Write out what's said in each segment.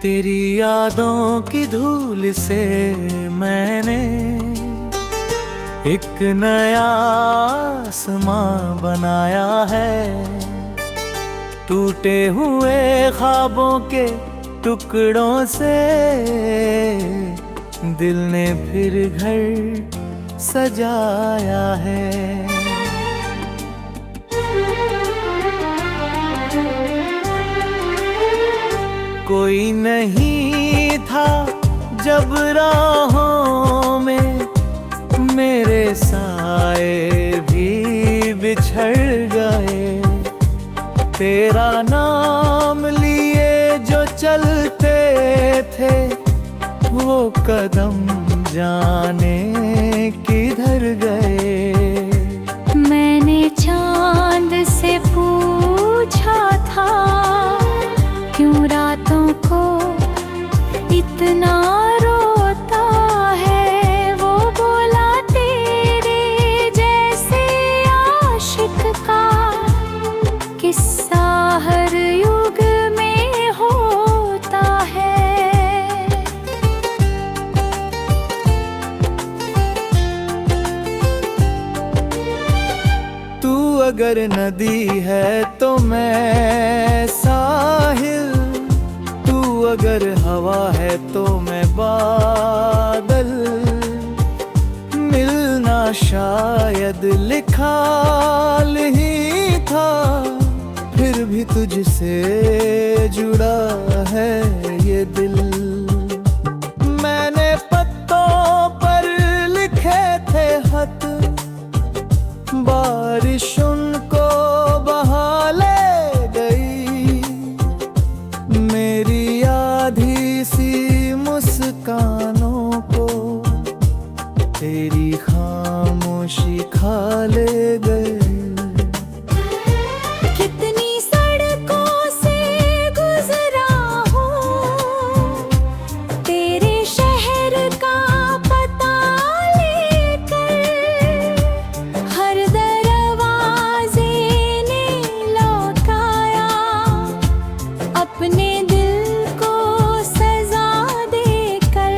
तेरी यादों की धूल से मैंने एक नया आसमां बनाया है। टूटे हुए ख्वाबों के टुकड़ों से दिल ने फिर घर सजाया है। कोई नहीं था जब राहों में, मेरे साए भी बिछड़ गए। तेरा नाम लिए जो चलते थे, वो कदम जाने किधर गए। मैंने चांद से पूछा था, क्यों रातों को इतना रोता है। वो बोला तेरे जैसे आशिक का किस्सा हर युग में होता है। तू अगर नदी है तो मैं साहिल, तू अगर हवा है तो मैं बादल। मिलना शायद लिखा ही था, फिर भी तुझसे जुड़ा है ये दिल। मैंने पत्तों पर लिखे थे खत, बारिश उनको बहा ले गई। मेरी आधी सी मुस्कानों को तेरी खामोशी खा ले गई। कितनी सड़कों से गुजरा हूँ, तेरे शहर का पता लेकर। हर दरवाजे ने लौटाया, अपने दिल को सजा देकर।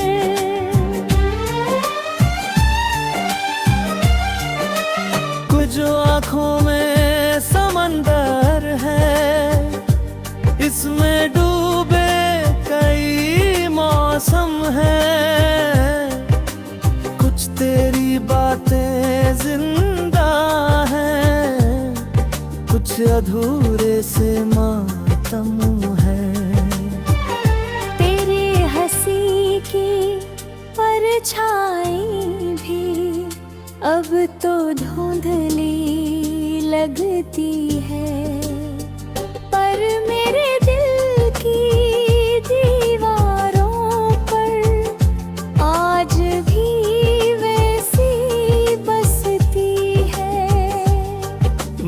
कुछ आँखों में समंदर है, इसमें डूबे कई मौसम हैं। कुछ तेरी बातें जिंदा हैं, कुछ अधूरे से मातम है। तेरे हंसी की परछाई भी अब तो धुंधली लगती है। पर मेरे दिल की दीवारों पर आज भी वैसी बसती है।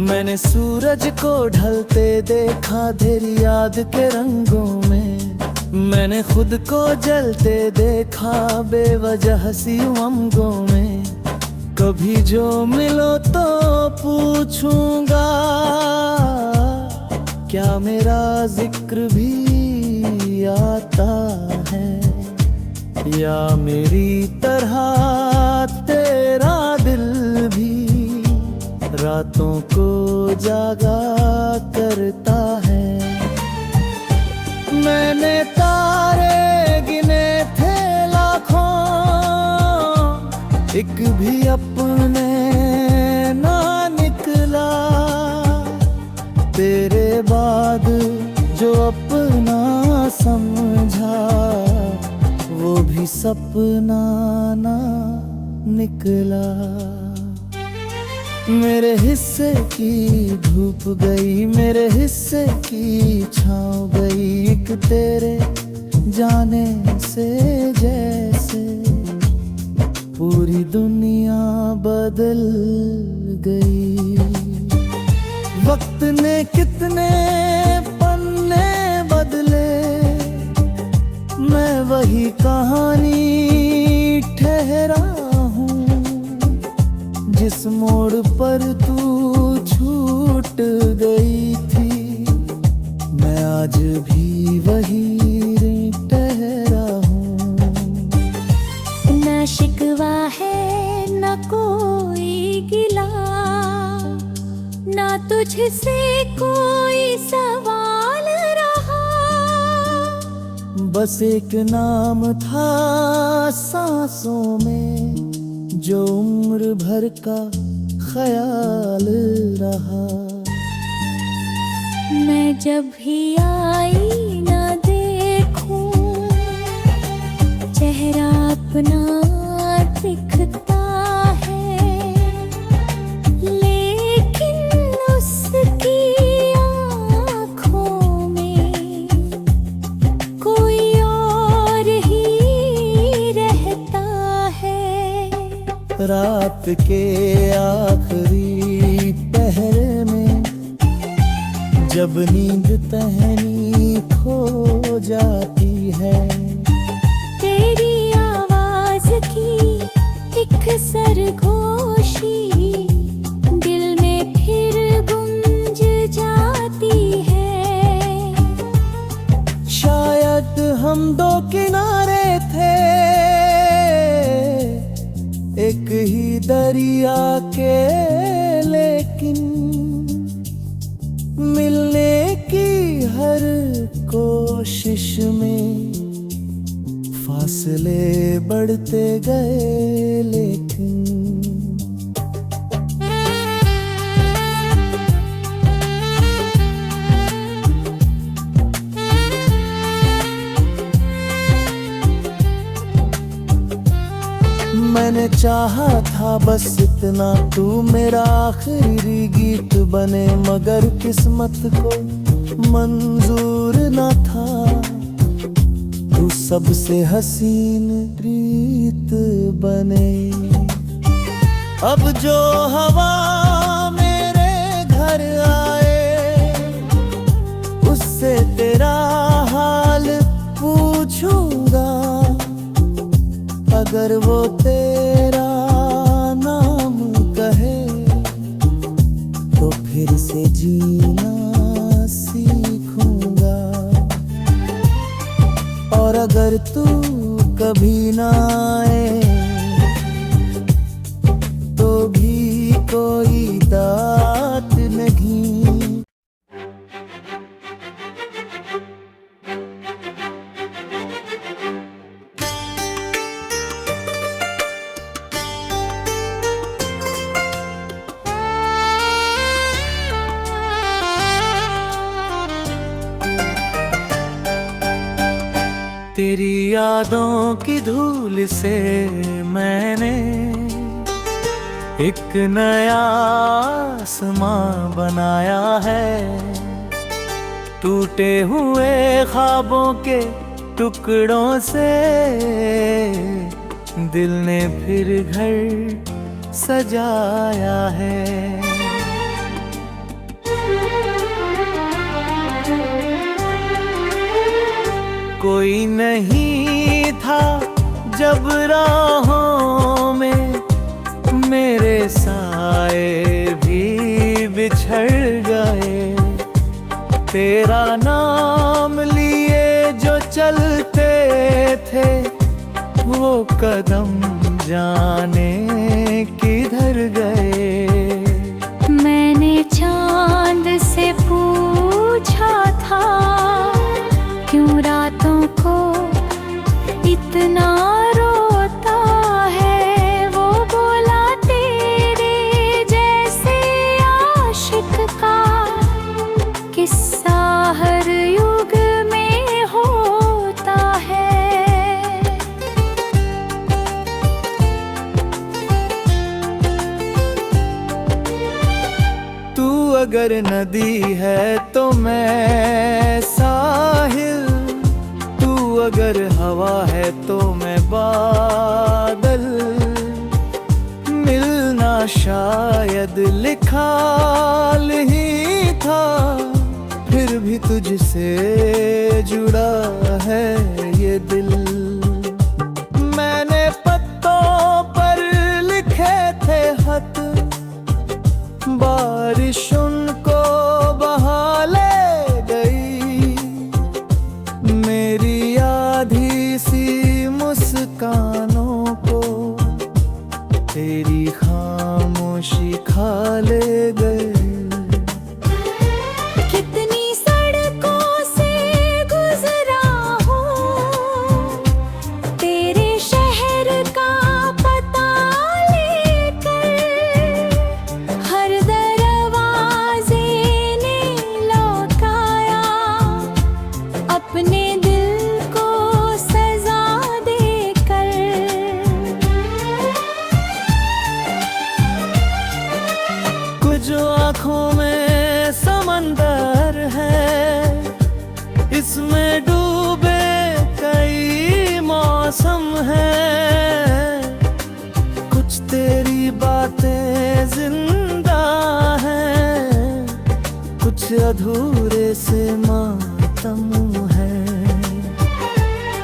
मैंने सूरज को ढलते देखा तेरी याद के रंगों में। मैंने खुद को जलते देखा बेवजह सी उमंगों में। कभी जो मिलो तो पूछूंगा, क्या मेरा जिक्र भी आता है। या मेरी तरह तेरा दिल भी रातों को जागा करता है। मैंने तारे गिने थे लाखों, एक भी अपने ना निकला। तेरे बाद जो अपना समझा, वो भी सपना ना निकला। मेरे हिस्से की धूप गई, मेरे हिस्से की छाँव गई। एक तेरे जाने से जैसे पूरी दुनिया बदल गई। वक्त ने कितने पन्ने बदले, मैं वही कहानी ठहरा हूँ। जिस मोड़ पर तू छूट गई थी, मैं आज भी वही तुझसे कोई सवाल रहा। बस एक नाम था सांसों में, जो उम्र भर का ख्याल रहा। मैं जब भी आई ना देखूं, चेहरा अपना दिखता है, लेकिन उसकी आँखों में कोई और ही रहता है। रात के आखिरी पहर में, जब नींद टहनी खो जाती है, तेरी आवाज की एक सरगोशी दिल में फिर गूंज जाती है। शायद हम दो किनारे थे एक ही दरिया के, लेकिन मिलने की हर कोशिश में फासले बढ़ते गए। लेकिन मैंने चाहा था बस इतना, तू मेरा आखिरी गीत बने, मगर किस्मत को मंजूर न था तू सबसे हसीन प्रीत बने। अब जो हवा मेरे घर आए, उससे तेरा हाल पूछूंगा। अगर वो तेरा नाम कहे, तो फिर से जीना सीखूंगा। और अगर तू कभी ना आए, तो भी कोई बात नहीं। तेरी यादों की धूल से मैंने एक नया आसमां बनाया है। टूटे हुए ख्वाबों के टुकड़ों से दिल ने फिर घर सजाया है। कोई नहीं था जब राहों में, मेरे साए भी बिछड़ गए। तेरा नाम लिए जो चलते थे, वो कदम जाने किधर गए। मैंने चांद से पूछा था, क्यों रातों को इतना रोता है। वो बोला तेरे जैसे आशिक का किस्सा हर युग में होता है। तू अगर नदी है तो मैं साहिल, तू अगर हवा है तो मैं बादल। मिलना शायद लिखा ही था, फिर भी तुझसे जुड़ा है ये दिल। मैंने पत्तों पर लिखे थे खत, बारिश उनको बहा ले गई। मेरी आधी सी मुस्कानों को तेरी खामोशी खा ले गई। कुछ अधूरे से मातम है।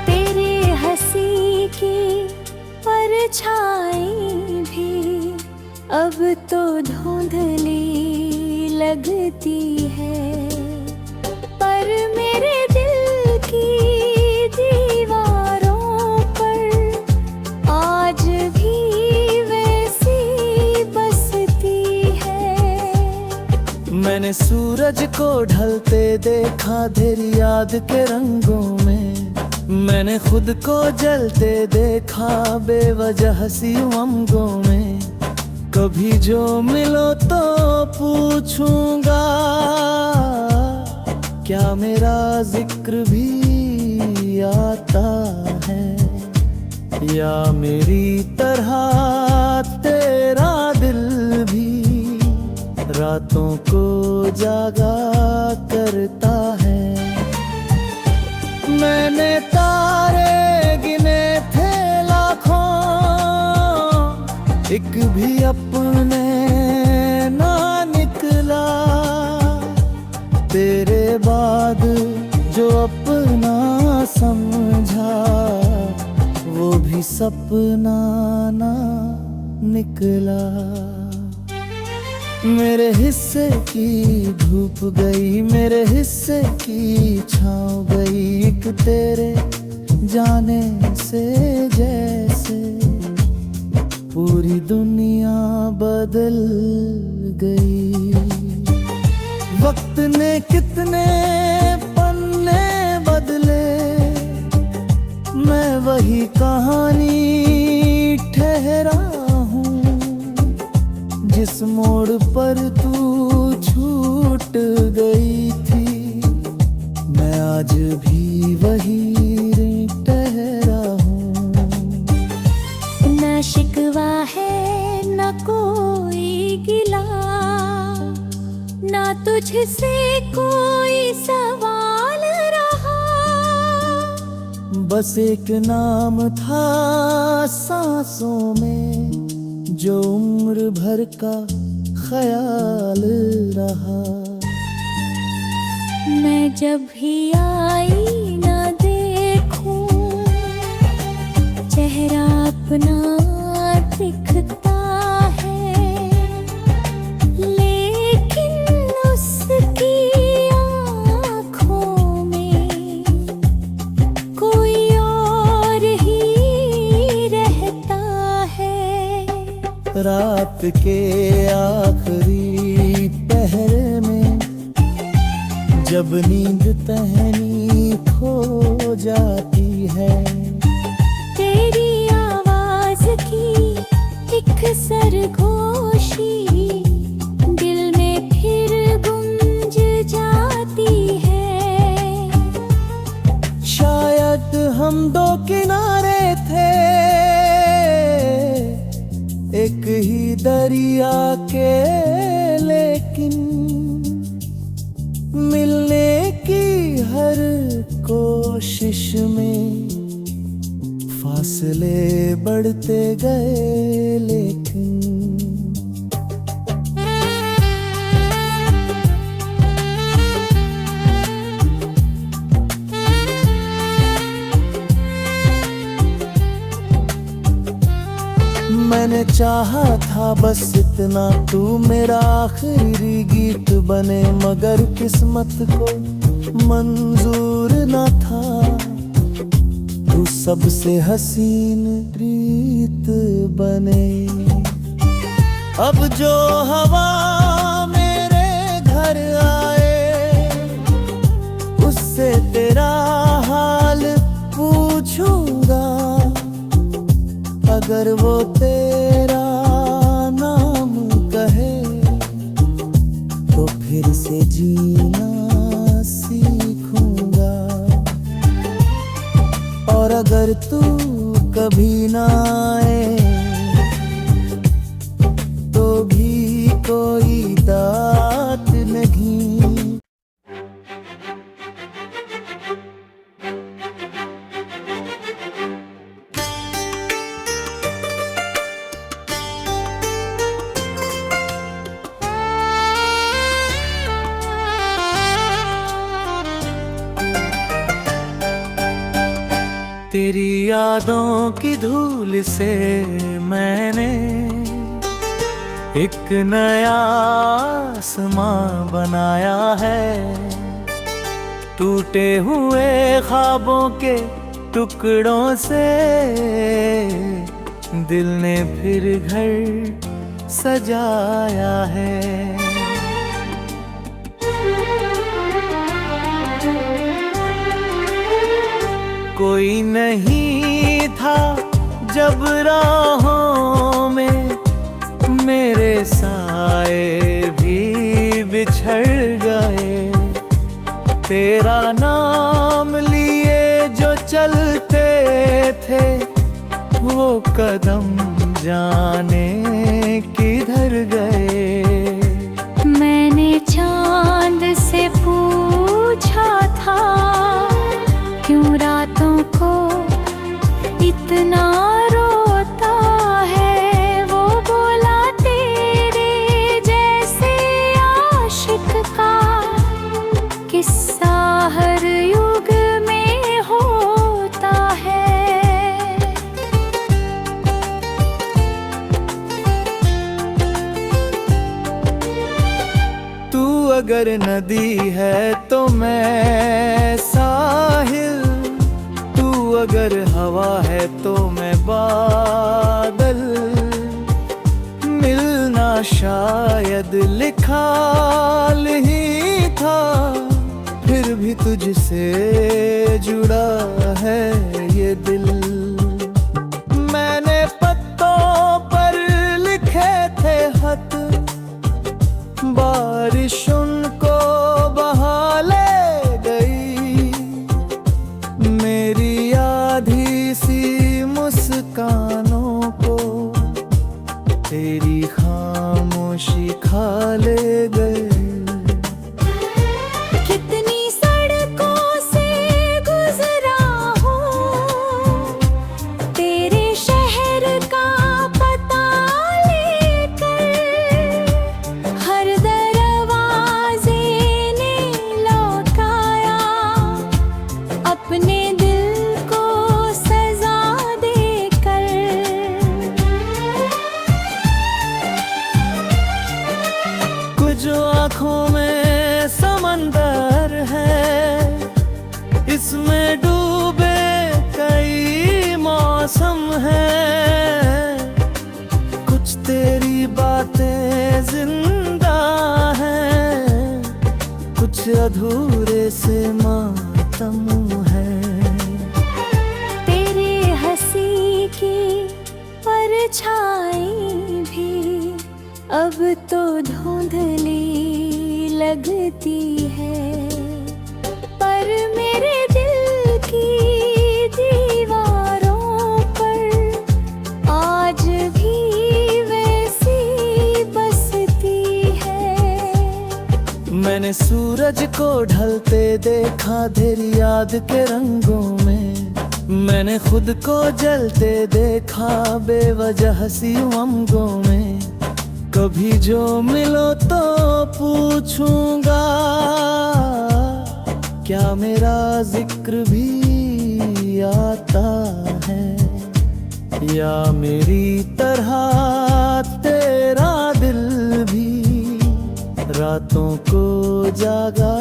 तेरे हंसी की परछाई भी अब तो धुंधली लगती है, पर मेरे दिल की दीवारों पर आज भी वैसी बसती है। मैंने सूरज को ढलते देखा तेरी याद के रंगों में, मैंने खुद को जलते देखा बेवजह सी उमंगों में। कभी जो मिलो तो पूछूंगा, क्या मेरा जिक्र भी आता है, या मेरी तरह तेरा दिल भी रातों को जागा करता है। मैंने तारे गिने थे लाखों, एक भी अपने ना निकला। तेरे बाद जो अपना समझा वो भी सपना ना निकला। मेरे हिस्से की धूप गई, मेरे हिस्से की छाँव गई, एक तेरे जाने से जैसे पूरी दुनिया बदल गई। वक्त ने कितने पन्ने बदले, मैं वही कहानी ठहरा हूँ। जिस मोड़ पर तू छूट गई थी, मैं आज भी वही ठहरा हूँ। न शिकवा है न कोई गिला, ना तुझसे कोई सवाल रहा। बस एक नाम था सांसों में, जो उम्र भर का ख्याल रहा। मैं जब भी आई ना देखूं, चेहरा अपना दिखता है, लेकिन उसकी आँखों में कोई और ही रहता है। रात के आखिरी पहर में जब नींद टहनी खो जाती है, तेरी आवाज की एक सरगोशी दिल में फिर गूंज जाती है। शायद हम दो किनारे थे एक ही दरिया के, लेकिन मिलने की हर कोशिश में फासले बढ़ते गए। लेकिन मैंने चाहा था बस इतना, तू मेरा आखिरी गीत बने, मगर किस्मत को मंजूर न था। तू सबसे हसीन प्रीत बने। अब जो हवा मेरे घर आए, उससे तेरा हाल पूछूंगा। अगर वो तेरा नाम कहे, तो फिर से जीना सीखूंगा। और अगर तू कभी ना आए, तो भी कोई बात नहीं। तेरी यादों की धूल से मैंने एक नया आसमां बनाया है। टूटे हुए ख्वाबों के टुकड़ों से दिल ने फिर घर सजाया है। कोई नहीं था जब राहों में, मेरे साए भी बिछड़ गए। तेरा नाम लिए जो चलते थे, वो कदम जाने किधर गए। मैंने चांद से पूछा था, क्यों रातों को इतना रोता है। वो बोला तेरे जैसे आशिक का किस्सा हर युग में होता है। तू अगर नदी है तो मैं साहिल, तू अगर हवा है तो मैं बादल। मिलना शायद लिखा ही था, फिर भी तुझसे जुड़ा है ये दिल। मैंने पत्तों पर लिखे थे खत, बारिश उनको बहा ले गई। मेरी आधी सी मुस्कानों को तेरी खामोशी खा ले गई। कितनी सड़कों से गुजरा हूँ, तेरे शहर का पता लेकर। हर दरवाजे ने लौटाया अपने दिल को सजा देकर। कुछ आँखों में समंदर है, इसमें डूबे कई मौसम हैं। कुछ तेरी बातें जिंदा हैं, कुछ अधूरे से मातम है। तेरे हंसी की परछाई भी अब तो धुंधली लगती है। पर मेरे दिल की दीवारों पर आज भी वैसी बसती है। मैंने सूरज को ढलते देखा तेरी याद के रंगों में। मैंने खुद को जलते देखा बेवजह सी उमंगों में। कभी जो मिलो तो पूछूंगा, क्या मेरा जिक्र भी आता है। या मेरी तरह तेरा दिल भी रातों को जागा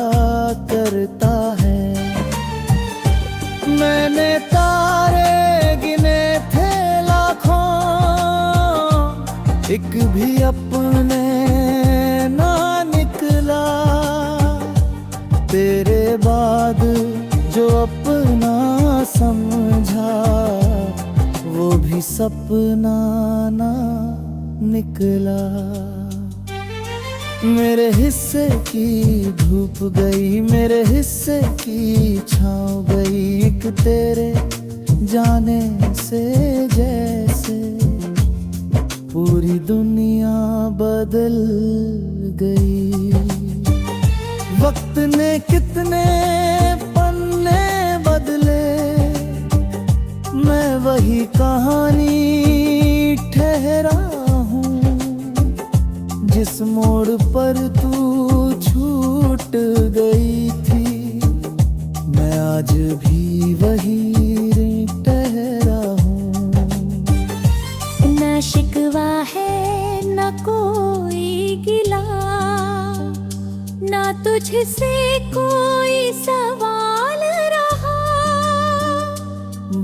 करता है। मैंने तारे गिने थे लाखों, एक भी अपने ना निकला। तेरे बाद जो अपना समझा, वो भी सपना ना निकला। मेरे हिस्से की धूप गई, मेरे हिस्से की छाँव गई। एक तेरे जाने से जैसे पूरी दुनिया बदल गई। वक्त ने कितने पन्ने बदले, मैं वही कहानी ठहरा हूँ। जिस मोड़ पर तू छूट गई थी, मैं आज भी वही मुझसे कोई सवाल रहा।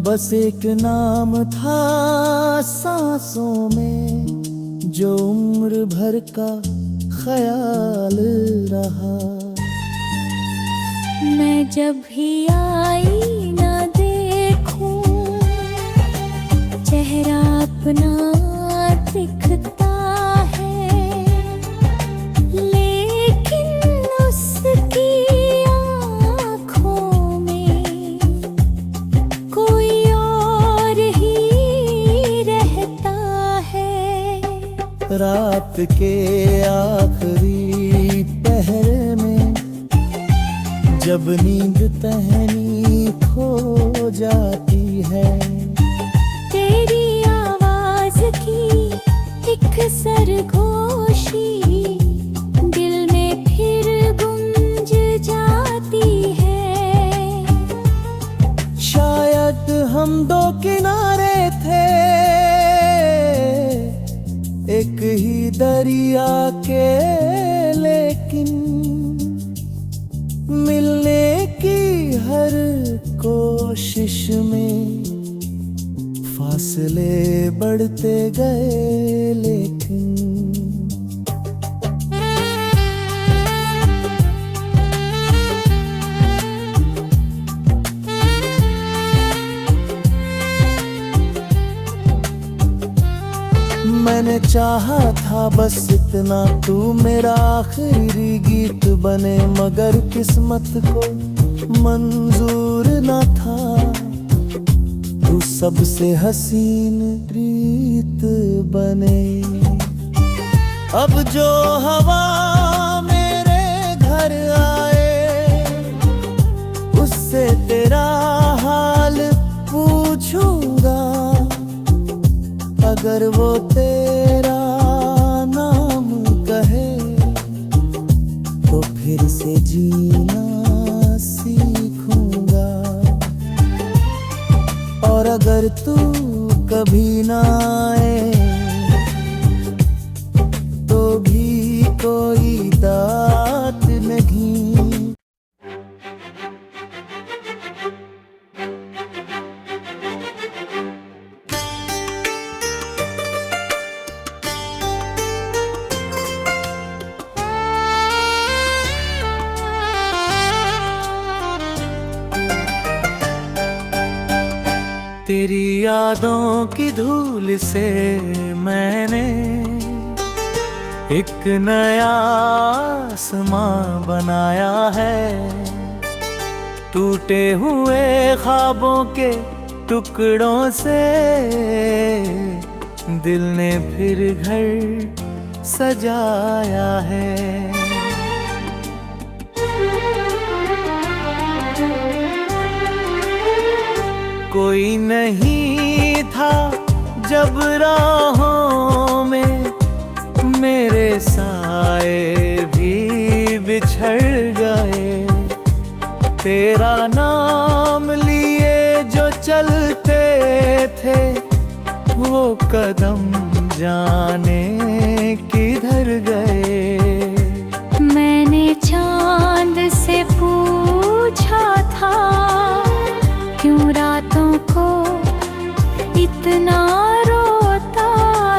बस एक नाम था सांसों में, जो उम्र भर का ख्याल रहा। मैं जब भी आईना देखूं, चेहरा अपना दिखता है, लेकिन उसकी आँखों में कोई और ही रहता है। रात के आखिरी पहर में, जब नींद टहनी खो जाती है, तेरी आवाज की एक सरगोशी दिल में फिर गूंज जाती है। शायद हम दो किनारे थे एक ही दरिया के, लेकिन मिलने की हर कोशिश में फासले बढ़ते गए। लेकिन मैंने चाहा था बस इतना, तू मेरा आखिरी गीत बने, मगर किस्मत को मंजूर न था तू सबसे हसीन प्रीत बने। अब जो हवा मेरे घर आए, उससे तेरा हाल पूछूंगा। अगर वो तेरा नाम कहे, तो फिर से जीना सीखूंगा। और अगर तू कभी ना आए, तो भी कोई बात नहीं। तेरी यादों की धूल से मैंने एक नया आसमां बनाया है। टूटे हुए ख्वाबों के टुकड़ों से दिल ने फिर घर सजाया है। कोई नहीं था जब राहों में, मेरे साए भी बिछड़ गए। तेरा नाम लिए जो चलते थे, वो कदम जाने किधर गए। मैंने चांद से पूछा था, क्यों रातों को इतना रोता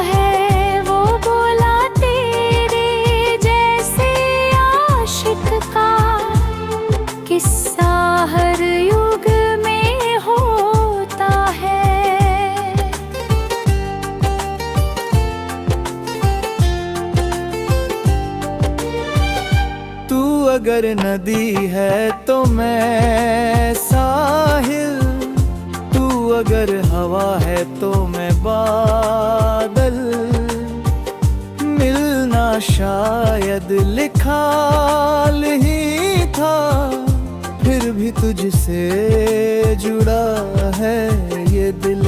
है। वो बोला तेरे जैसे आशिक का किस्सा हर युग में होता है। तू अगर नदी है तो मैं साहिल, तू अगर हवा है तो मैं बादल। मिलना शायद लिखा ही था, फिर भी तुझसे जुड़ा है ये दिल।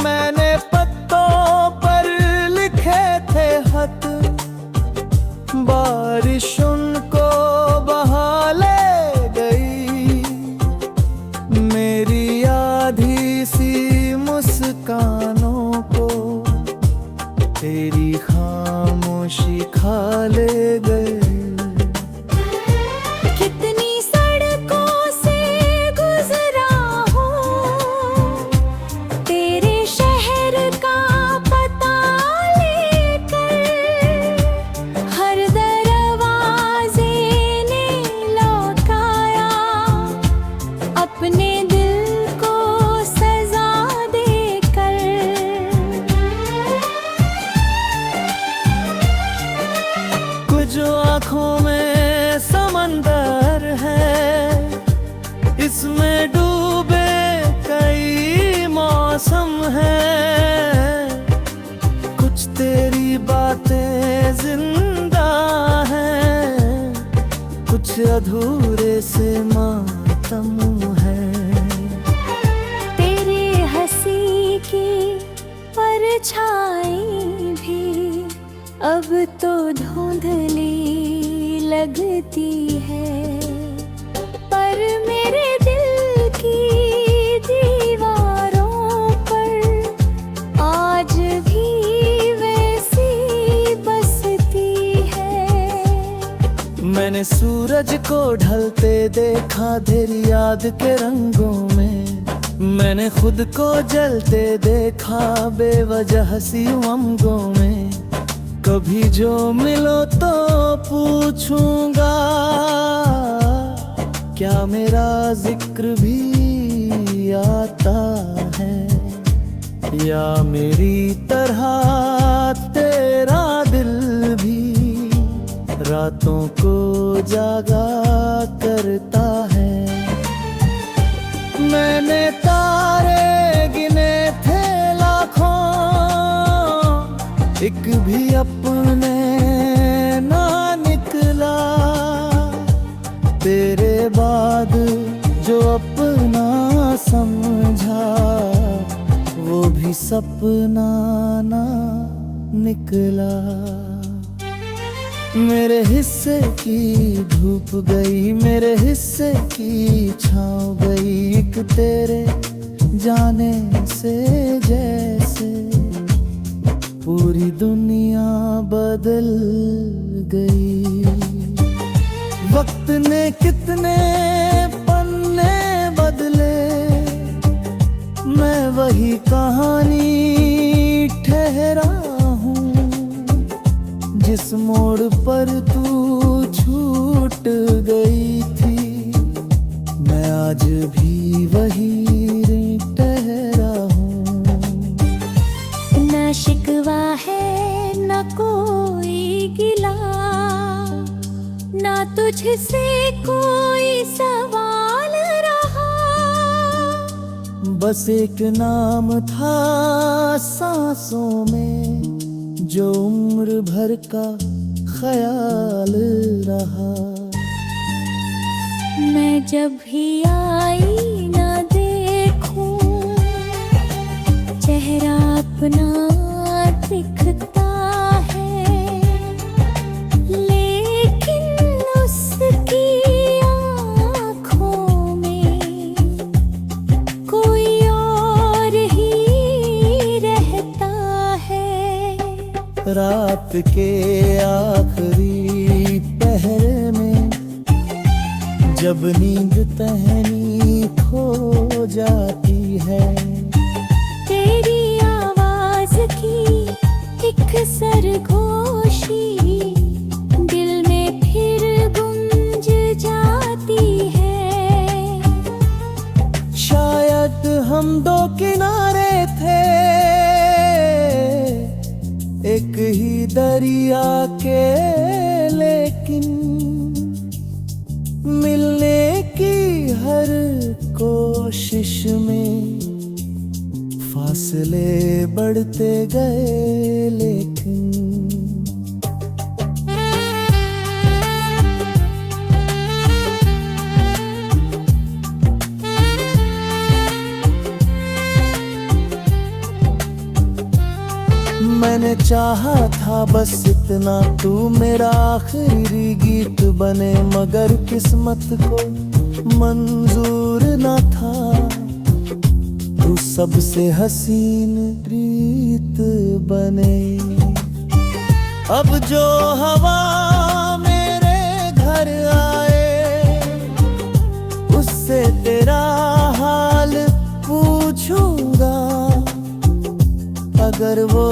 मैंने पत्तों पर लिखे थे खत, बारिश उनको बहा ले गई। मेरी आधी सी मुस्कानों को तेरी खामोशी खा ले गई। कुछ अधूरे से मातम है। तेरे हंसी की परछाई भी अब तो धुंधली लगती है, पर मेरे दिल की दीवारों पर आज भी वैसी बसती है। मैंने सूरज को ढलते देखा तेरी याद के रंगों में, मैंने खुद को जलते देखा बेवजह सी उमंगों में। कभी जो मिलो तो पूछूंगा, क्या मेरा जिक्र भी आता है, या मेरी तरह तेरा दिल भी रातों को जागा करता है। मैंने तारे गिने थे लाखों, एक भी अपने ना निकला। तेरे बाद जो अपना समझा, वो भी सपना ना निकला। मेरे हिस्से की धूप गई, मेरे हिस्से की छाँव गई, एक तेरे जाने से जैसे पूरी दुनिया बदल गई। वक्त ने कितने पन्ने बदले, मैं वही कहानी ठहरा हूँ। जिस मोड़ पर तू छूट गई थी, मैं आज भी वही ठहरा हूँ। न शिकवा है न कोई गिला, ना तुझसे कोई सवाल रहा। बस एक नाम था सांसों में, जो उम्र भर का ख्याल रहा। मैं जब भी आई ना देखूं, चेहरा अपना दिखता है, लेकिन उसकी आँखों में कोई और ही रहता है। रात के आखिरी पहर में, जब नींद टहनी खो जाती है, तेरी आवाज की एक सरगोशी दिल में फिर गूंज जाती है। शायद हम दो किनारे थे एक ही दरिया के, लेकिन मिलने की हर कोशिश में फासले बढ़ते गए। लेकिन मैंने चाहा था बस इतना, तू मेरा आखिरी गीत बने, मगर किस्मत को मंजूर न था। तू सबसे हसीन प्रीत बने। अब जो हवा मेरे घर आए, उससे तेरा हाल पूछूंगा। अगर वो